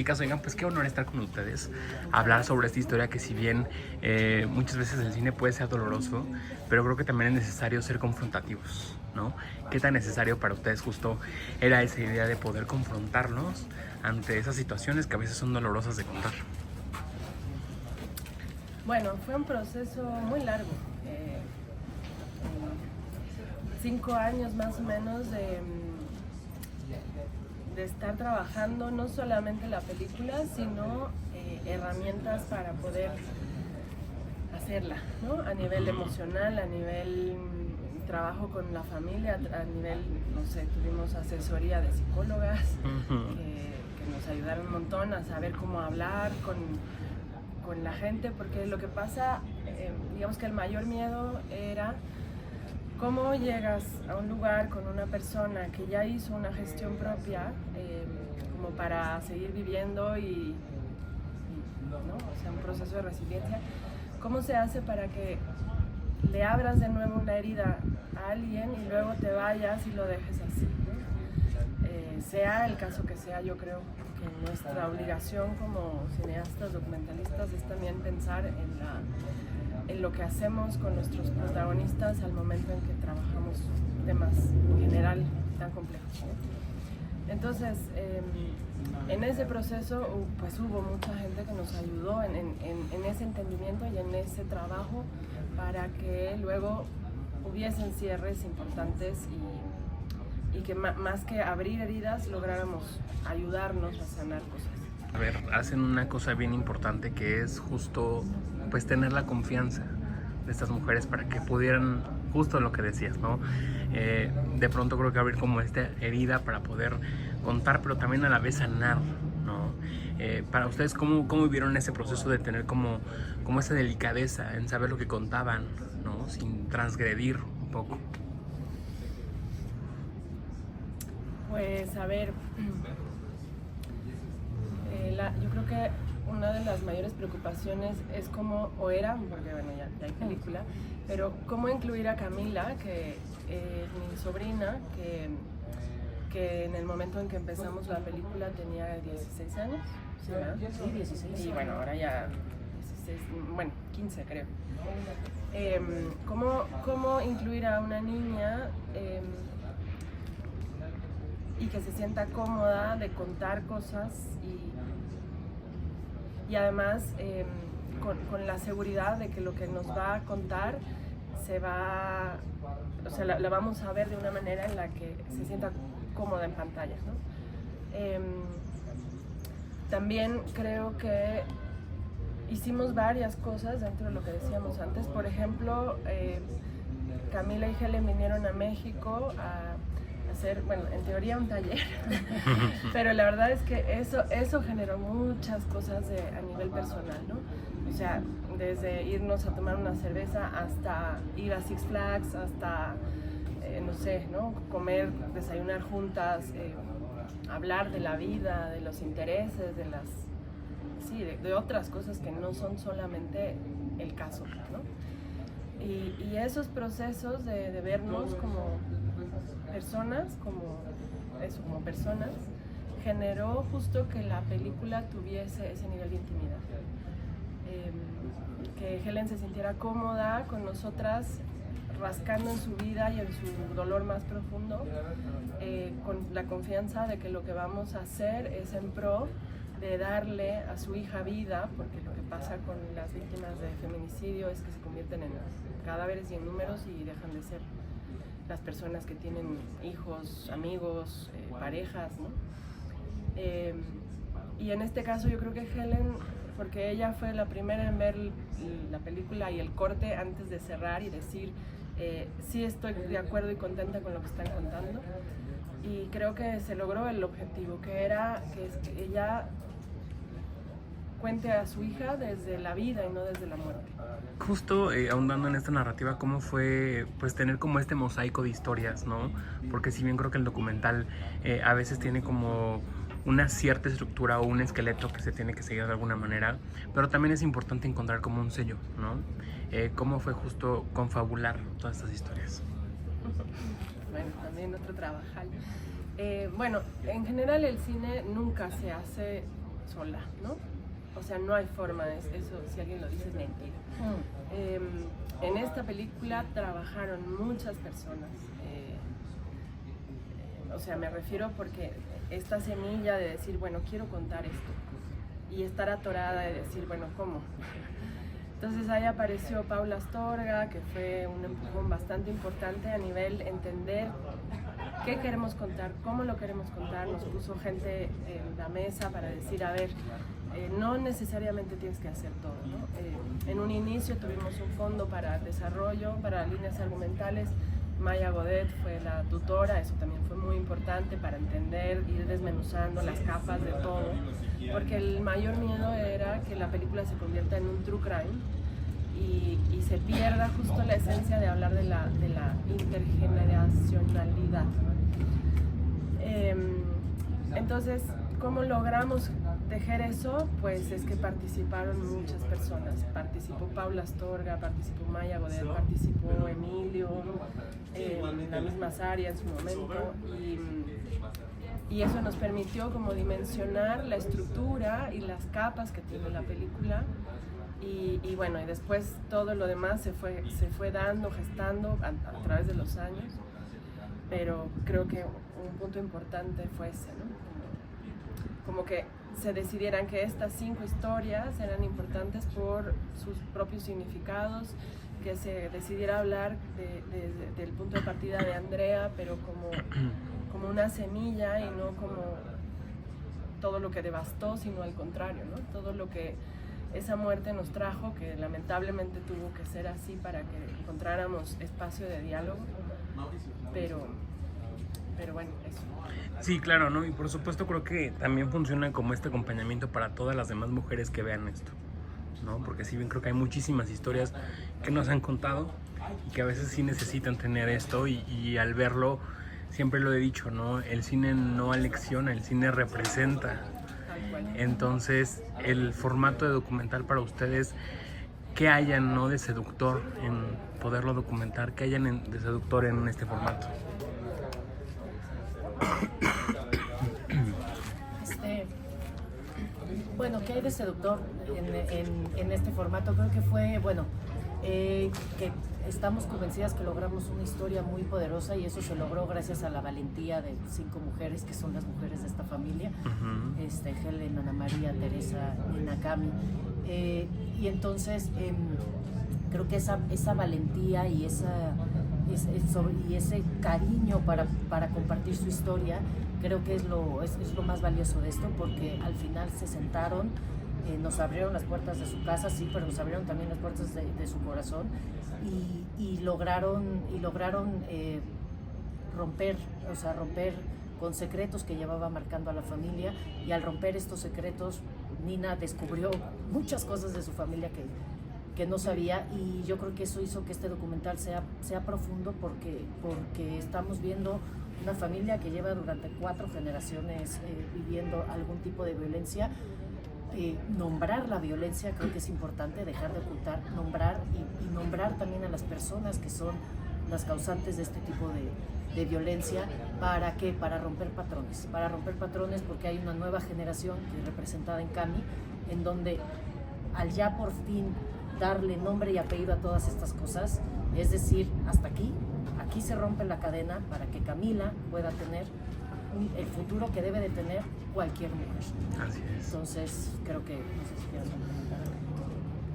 Chicas, oigan, pues qué honor estar con ustedes, hablar sobre esta historia que si bien muchas veces el cine puede ser doloroso, pero creo que también es necesario ser confrontativos, ¿no? ¿Qué tan necesario para ustedes justo era esa idea de poder confrontarnos ante esas situaciones que a veces son dolorosas de contar? Bueno, fue un proceso muy largo, 5 años más o menos de estar trabajando no solamente la película, sino herramientas para poder hacerla, ¿no? A nivel emocional, a nivel trabajo con la familia, a nivel, no sé, tuvimos asesoría de psicólogas que nos ayudaron un montón a saber cómo hablar con la gente, porque lo que pasa, digamos que el mayor miedo era cómo llegas a un lugar con una persona que ya hizo una gestión propia, como para seguir viviendo ¿no? O sea, un proceso de resiliencia. ¿Cómo se hace para que le abras de nuevo una herida a alguien y luego te vayas y lo dejes así, ¿no? Sea el caso que sea, yo creo que nuestra obligación como cineastas, documentalistas, es también pensar en lo que hacemos con nuestros protagonistas al momento en que trabajamos temas en general tan complejos, ¿no? Entonces, en ese proceso pues hubo mucha gente que nos ayudó en ese entendimiento y en ese trabajo para que luego hubiesen cierres importantes y que más que abrir heridas lográramos ayudarnos a sanar cosas. A ver, hacen una cosa bien importante que es justo pues tener la confianza de estas mujeres para que pudieran, justo lo que decías, ¿no? De pronto creo que abrir como esta herida para poder contar, pero también a la vez sanar, ¿no? Para ustedes, ¿cómo vivieron ese proceso de tener como esa delicadeza en saber lo que contaban, ¿no? Sin transgredir un poco. Pues a ver, yo creo que una de las mayores preocupaciones es cómo, o era, porque bueno, ya hay película, pero cómo incluir a Camila, que es mi sobrina, que en el momento en que empezamos la película tenía 16 años. ¿Sí, ¿verdad? Sí, 16. Y bueno, ahora ya 16, bueno, 15 creo. ¿Cómo incluir a una niña y que se sienta cómoda de contar cosas y además con la seguridad de que lo que nos va a contar o sea, la vamos a ver de una manera en la que se sienta cómoda en pantalla, ¿no? También creo que hicimos varias cosas dentro de lo que decíamos antes. Por ejemplo, Camila y Helen vinieron a México a hacer, bueno, en teoría un taller, pero la verdad es que eso generó muchas cosas a nivel personal, ¿no? O sea, desde irnos a tomar una cerveza hasta ir a Six Flags, hasta, no sé, ¿no? Comer, desayunar juntas, hablar de la vida, de los intereses, de otras cosas que no son solamente el caso, ¿no? Y esos procesos de vernos como personas, como personas, generó justo que la película tuviese ese nivel de intimidad. Que Helen se sintiera cómoda con nosotras, rascando en su vida y en su dolor más profundo, con la confianza de que lo que vamos a hacer es en pro de darle a su hija vida, porque lo que pasa con las víctimas de feminicidio es que se convierten en cadáveres y en números y dejan de ser las personas que tienen hijos, amigos, parejas, ¿no? Y en este caso yo creo que Helen, porque ella fue la primera en ver la película y el corte antes de cerrar y decir sí estoy de acuerdo y contenta con lo que están contando, y creo que se logró el objetivo, que era que ella cuente a su hija desde la vida y no desde la muerte. Justo ahondando en esta narrativa, ¿cómo fue pues tener como este mosaico de historias, ¿no? Porque si bien creo que el documental a veces tiene como una cierta estructura o un esqueleto que se tiene que seguir de alguna manera, pero también es importante encontrar como un sello, ¿no? ¿Cómo fue justo confabular todas estas historias? Bueno, también otro trabajo. Bueno, en general el cine nunca se hace sola, ¿no? O sea, no hay forma, eso si alguien lo dice es mentira. En esta película trabajaron muchas personas, o sea, me refiero porque esta semilla de decir, bueno, quiero contar esto, y estar atorada de decir, bueno, ¿cómo? Entonces ahí apareció Paula Astorga, que fue un empujón bastante importante a nivel entender qué queremos contar, cómo lo queremos contar. Nos puso gente en la mesa para decir, a ver, no necesariamente tienes que hacer todo, ¿no? En un inicio tuvimos un fondo para desarrollo, para líneas argumentales. Maya Godet fue la tutora, eso también fue muy importante para entender, ir desmenuzando las capas de todo, porque el mayor miedo era que la película se convierta en un true crime y se pierda justo la esencia de hablar de la intergeneracionalidad. Entonces, ¿cómo logramos tejer eso? Pues es que participaron muchas personas. Participó Paula Astorga, participó Maya Godet, participó Emilio, la misma Saria en su momento, y eso nos permitió como dimensionar la estructura y las capas que tiene la película. Y bueno, y después todo lo demás se fue dando, gestando a través de los años, pero creo que un punto importante fue ese, ¿no? Como que se decidieran que estas 5 historias eran importantes por sus propios significados, que se decidiera hablar del punto de partida de Andrea, pero como una semilla y no como todo lo que devastó, sino al contrario, ¿no? Todo lo que esa muerte nos trajo, que lamentablemente tuvo que ser así para que encontráramos espacio de diálogo, pero bueno, eso. Sí, claro, ¿no? Y por supuesto creo que también funciona como este acompañamiento para todas las demás mujeres que vean esto, ¿no? Porque si bien creo que hay muchísimas historias que nos han contado y que a veces sí necesitan tener esto, y al verlo, siempre lo he dicho, ¿no? El cine no alecciona, el cine representa. Entonces, el formato de documental para ustedes, ¿qué hayan, no, de seductor en poderlo documentar? ¿Qué hayan de seductor en este formato? Bueno, ¿qué hay de seductor en este formato? Creo que fue, bueno, que estamos convencidas que logramos una historia muy poderosa, y eso se logró gracias a la valentía de 5 mujeres, que son las mujeres de esta familia. Helen, Ana María, Teresa, Nina, Cami. Y entonces creo que esa valentía y ese cariño para compartir su historia, creo que es lo más valioso de esto, porque al final se sentaron, nos abrieron las puertas de su casa, sí, pero nos abrieron también las puertas de su corazón, y lograron romper con secretos que llevaba marcando a la familia, y al romper estos secretos, Nina descubrió muchas cosas de su familia que no sabía, y yo creo que eso hizo que este documental sea profundo, porque estamos viendo una familia que lleva durante 4 generaciones viviendo algún tipo de violencia. Nombrar la violencia creo que es importante, dejar de ocultar, nombrar y nombrar también a las personas que son las causantes de este tipo de violencia. ¿Para qué? Para romper patrones, porque hay una nueva generación que es representada en Cami, en donde al ya por fin darle nombre y apellido a todas estas cosas, es decir, hasta aquí se rompe la cadena para que Camila pueda tener el futuro que debe de tener cualquier mujer. Así es. Entonces, creo que no sé si quieres comentar.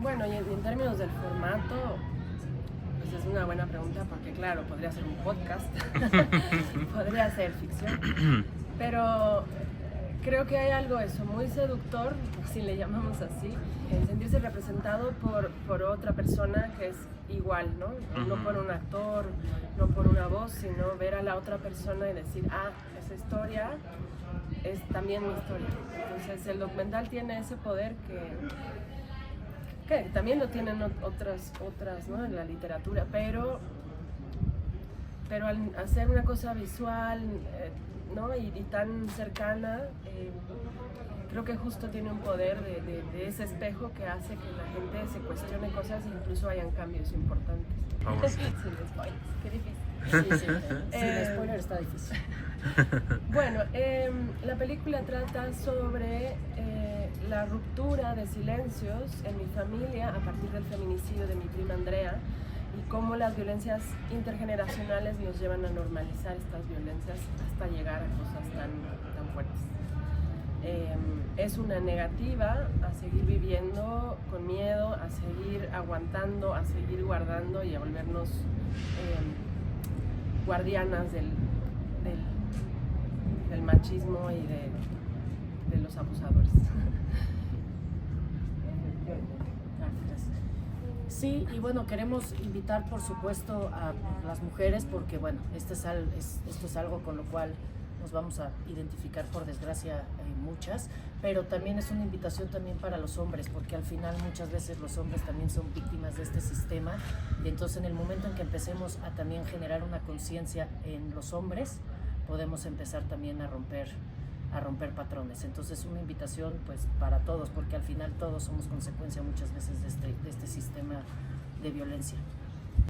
Bueno, y en términos del formato, pues es una buena pregunta, porque claro, podría ser un podcast, podría ser ficción, pero creo que hay algo muy seductor, si le llamamos así, en sentirse representado por otra persona que es igual, ¿no? No por un actor, no por una voz, sino ver a la otra persona y decir, esa historia es también mi historia. Entonces el documental tiene ese poder que también lo tienen otras, ¿no? En la literatura, pero al hacer una cosa visual, ¿no? y tan cercana, creo que justo tiene un poder de ese espejo que hace que la gente se cuestione cosas e incluso hayan cambios importantes. Sin spoilers, qué difícil. Sí. Sin spoiler está difícil. Bueno, la película trata sobre la ruptura de silencios en mi familia a partir del feminicidio de mi prima Andrea y cómo las violencias intergeneracionales nos llevan a normalizar estas violencias hasta llegar a cosas tan fuertes. Es una negativa a seguir viviendo con miedo, a seguir aguantando, a seguir guardando y a volvernos guardianas del machismo y de los abusadores. Sí, y bueno, queremos invitar por supuesto a las mujeres porque bueno, esto es algo con lo cual nos vamos a identificar por desgracia muchas, pero también es una invitación también para los hombres, porque al final muchas veces los hombres también son víctimas de este sistema, y entonces en el momento en que empecemos a también generar una conciencia en los hombres, podemos empezar también a romper patrones. Entonces una invitación pues para todos, porque al final todos somos consecuencia muchas veces de este sistema de violencia.